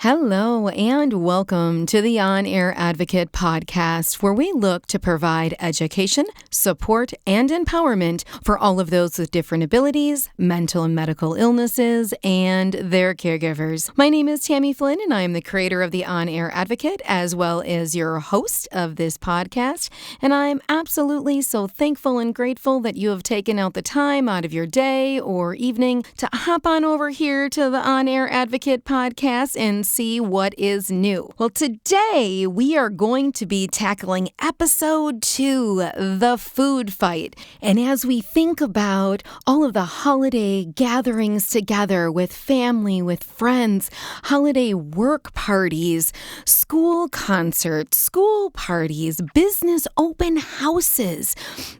Hello and welcome to the On Air Advocate podcast, where we look to provide education, support, and empowerment for all of those with different abilities, mental and medical illnesses, and their caregivers. My name is Tammy Flynn, and I am the creator of the On Air Advocate, as well as your host of this podcast. And I'm absolutely so thankful and grateful that you have taken out the time out of your day or evening to hop on over here to the On Air Advocate podcast and see what is new. Well, today we are going to be tackling episode 2, the food fight. And as we think about all of the holiday gatherings together with family, with friends, holiday work parties, school concerts, school parties, business open houses,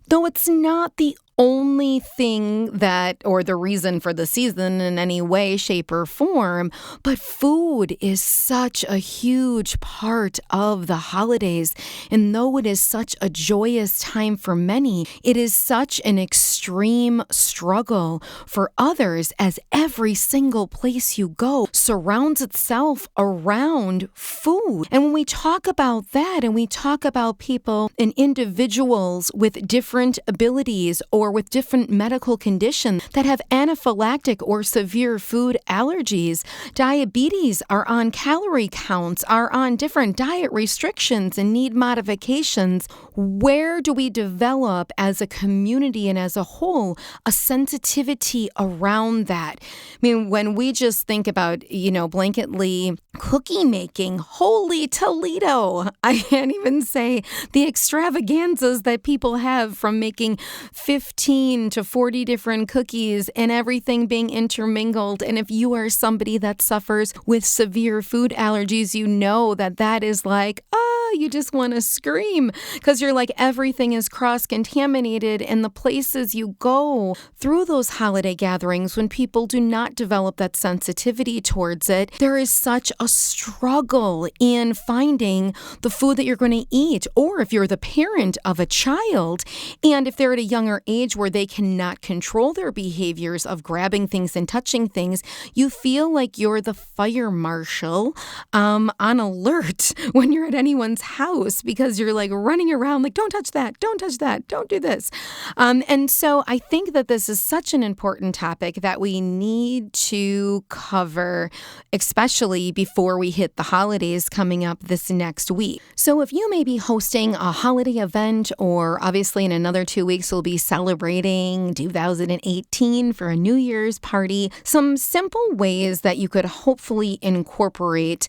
though it's not the only thing that, or the reason for the season in any way, shape, or form, but food is such a huge part of the holidays. And though it is such a joyous time for many, it is such an extreme struggle for others, as every single place you go surrounds itself around food. And when we talk about that, and we talk about people and individuals with different abilities or with different medical conditions that have anaphylactic or severe food allergies, diabetes, are on calorie counts, are on different diet restrictions and need modifications, where do we develop as a community and as a whole a sensitivity around that? I mean, when we just think about, blanketly cookie making, holy Toledo, I can't even say the extravaganzas that people have from making 15 to 40 different cookies and everything being intermingled. And if you are somebody that suffers with severe food allergies, you know that is like, you just want to scream, because you're like, everything is cross-contaminated. And the places you go through those holiday gatherings, when people do not develop that sensitivity towards it, there is such a struggle in finding the food that you're going to eat. Or if you're the parent of a child, and if they're at a younger age where they cannot control their behaviors of grabbing things and touching things, you feel like you're the fire marshal on alert when you're at anyone's house, because you're like running around like, don't touch that, don't do this. And so I think that this is such an important topic that we need to cover, especially before we hit the holidays coming up this next week. So if you may be hosting a holiday event, or obviously in another 2 weeks we'll be celebrating 2018 for a New Year's party, some simple ways that you could hopefully incorporate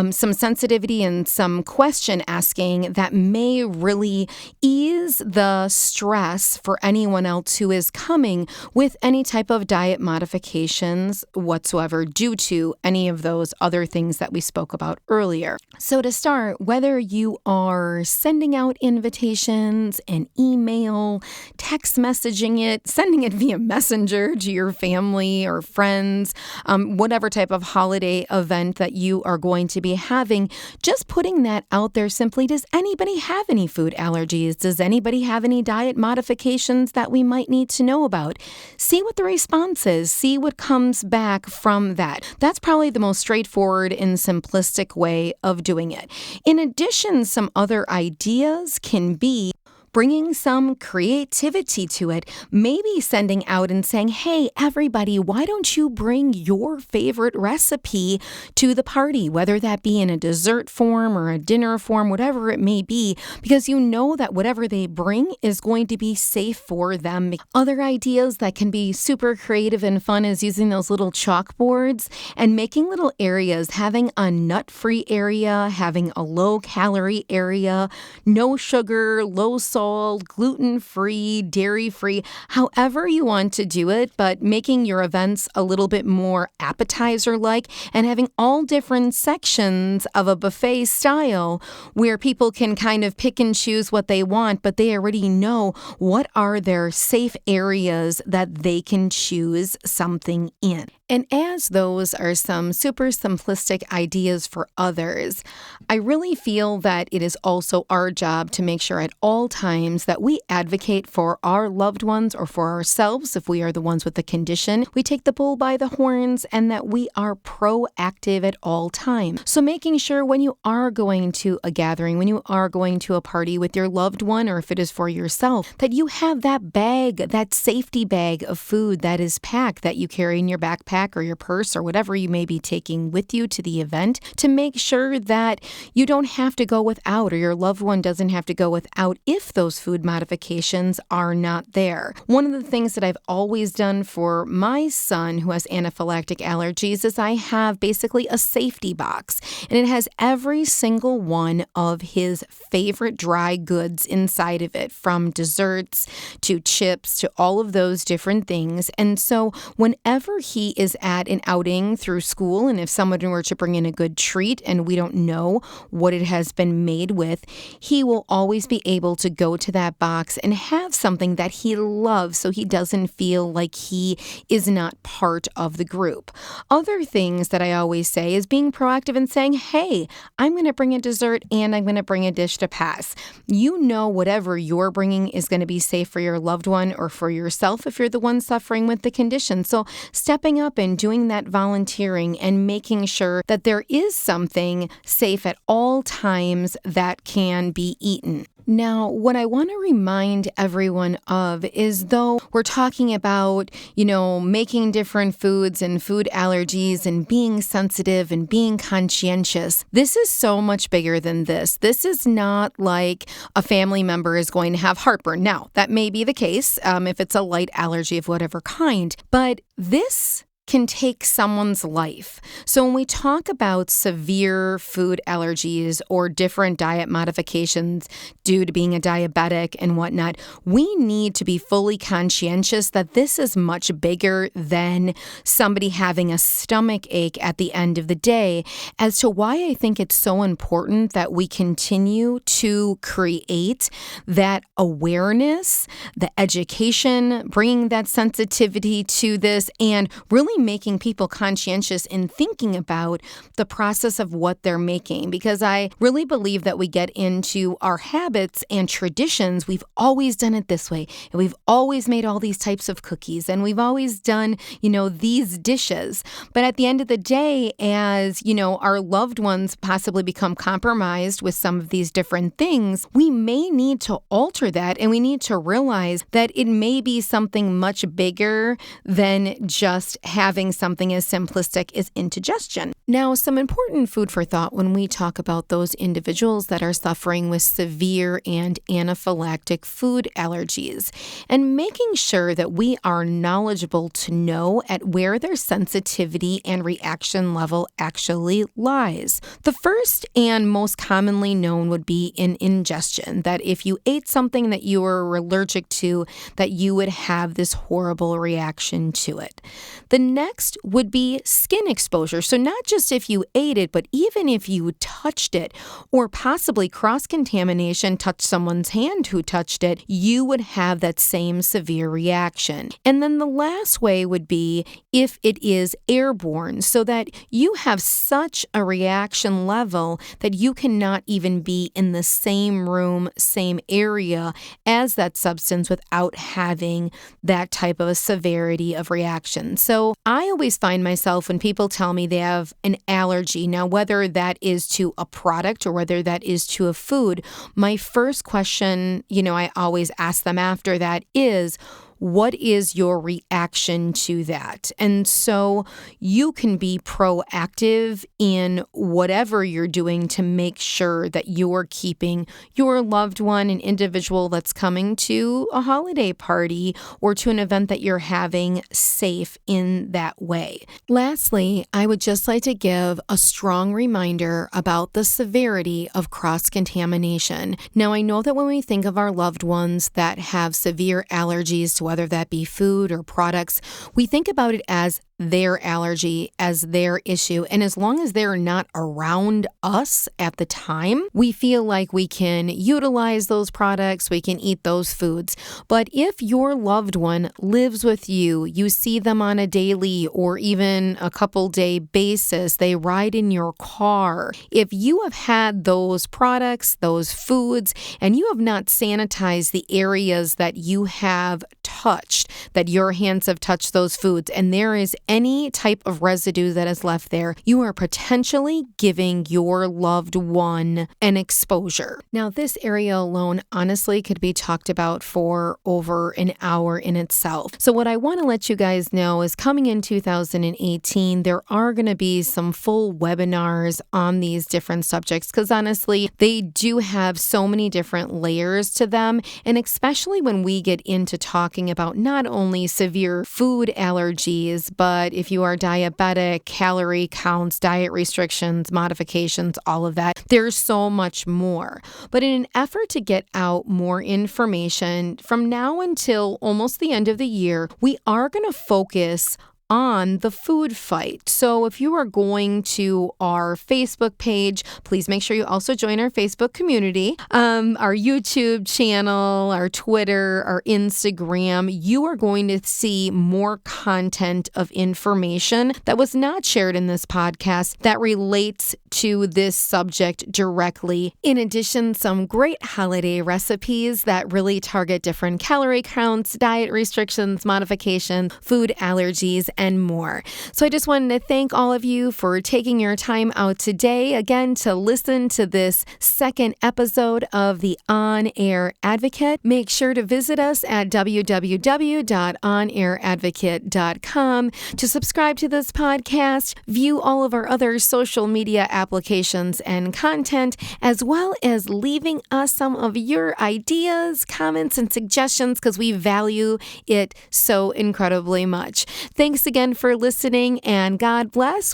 some sensitivity and some question asking that may really ease the stress for anyone else who is coming with any type of diet modifications whatsoever due to any of those other things that we spoke about earlier. So to start, whether you are sending out invitations, an email, text messaging it, sending it via messenger to your family or friends, whatever type of holiday event that you are going to be having, just putting that out there simply. Does anybody have any food allergies? Does anybody have any diet modifications that we might need to know about? See what the response is. See what comes back from that. That's probably the most straightforward and simplistic way of doing it. In addition, some other ideas can be bringing some creativity to it, maybe sending out and saying, hey, everybody, why don't you bring your favorite recipe to the party, whether that be in a dessert form or a dinner form, whatever it may be, because you know that whatever they bring is going to be safe for them. Other ideas that can be super creative and fun is using those little chalkboards and making little areas, having a nut-free area, having a low-calorie area, no sugar, low salt, gluten-free, dairy-free, however you want to do it, but making your events a little bit more appetizer-like and having all different sections of a buffet style where people can kind of pick and choose what they want, but they already know what are their safe areas that they can choose something in. And as those are some super simplistic ideas for others, I really feel that it is also our job to make sure at all times that we advocate for our loved ones or for ourselves if we are the ones with the condition. We take the bull by the horns and that we are proactive at all times. So making sure when you are going to a gathering, when you are going to a party with your loved one, or if it is for yourself, that you have that bag, that safety bag of food that is packed that you carry in your backpack or your purse or whatever you may be taking with you to the event, to make sure that you don't have to go without, or your loved one doesn't have to go without if those food modifications are not there. One of the things that I've always done for my son who has anaphylactic allergies is I have basically a safety box, and it has every single one of his favorite dry goods inside of it, from desserts to chips to all of those different things. And so whenever he is at an outing through school, and if someone were to bring in a good treat and we don't know what it has been made with, he will always be able to go to that box and have something that he loves so he doesn't feel like he is not part of the group. Other things that I always say is being proactive and saying, hey, I'm going to bring a dessert and I'm going to bring a dish to pass. You know whatever you're bringing is going to be safe for your loved one or for yourself if you're the one suffering with the condition. So stepping up and doing that volunteering and making sure that there is something safe at all times that can be eaten. Now, what I want to remind everyone of is, though we're talking about, making different foods and food allergies and being sensitive and being conscientious, this is so much bigger than this. This is not like a family member is going to have heartburn. Now, that may be the case if it's a light allergy of whatever kind, but this can take someone's life. So when we talk about severe food allergies or different diet modifications due to being a diabetic and whatnot, we need to be fully conscientious that this is much bigger than somebody having a stomach ache at the end of the day, as to why I think it's so important that we continue to create that awareness, the education, bringing that sensitivity to this, and really making people conscientious in thinking about the process of what they're making. Because I really believe that we get into our habits and traditions. We've always done it this way, and we've always made all these types of cookies, and we've always done, these dishes. But at the end of the day, as, our loved ones possibly become compromised with some of these different things, we may need to alter that, and we need to realize that it may be something much bigger than just having something as simplistic as indigestion. Now, some important food for thought when we talk about those individuals that are suffering with severe and anaphylactic food allergies, and making sure that we are knowledgeable to know at where their sensitivity and reaction level actually lies. The first and most commonly known would be in ingestion, that if you ate something that you were allergic to, that you would have this horrible reaction to it. The next would be skin exposure. So not just if you ate it, but even if you touched it, or possibly cross-contamination, touched someone's hand who touched it, you would have that same severe reaction. And then the last way would be if it is airborne, so that you have such a reaction level that you cannot even be in the same room, same area as that substance without having that type of a severity of reaction. So I always find myself when people tell me they have an allergy, now whether that is to a product or whether that is to a food, my first question, I always ask them after that is, what is your reaction to that? And so you can be proactive in whatever you're doing to make sure that you're keeping your loved one, an individual that's coming to a holiday party or to an event that you're having, safe in that way. Lastly, I would just like to give a strong reminder about the severity of cross-contamination. Now, I know that when we think of our loved ones that have severe allergies to whether that be food or products, we think about it as their allergy, as their issue. And as long as they're not around us at the time, we feel like we can utilize those products, we can eat those foods. But if your loved one lives with you, you see them on a daily or even a couple day basis, they ride in your car. If you have had those products, those foods, and you have not sanitized the areas that you have touched, that your hands have touched those foods, and there is any type of residue that is left there, you are potentially giving your loved one an exposure. Now, this area alone honestly could be talked about for over an hour in itself. So what I want to let you guys know is coming in 2018, there are going to be some full webinars on these different subjects because honestly, they do have so many different layers to them. And especially when we get into talking about not only severe food allergies, but if you are diabetic, calorie counts, diet restrictions, modifications, all of that, there's so much more. But in an effort to get out more information, from now until almost the end of the year, we are going to focus on the food fight. So if you are going to our Facebook page, please make sure you also join our Facebook community, our YouTube channel, our Twitter, our Instagram. You are going to see more content of information that was not shared in this podcast that relates to this subject directly. In addition, some great holiday recipes that really target different calorie counts, diet restrictions, modifications, food allergies, and more. So I just wanted to thank all of you for taking your time out today, again, to listen to this second episode of the On Air Advocate. Make sure to visit us at www.onairadvocate.com to subscribe to this podcast, view all of our other social media applications and content, as well as leaving us some of your ideas, comments, and suggestions because we value it so incredibly much. Thanks again for listening, and God bless.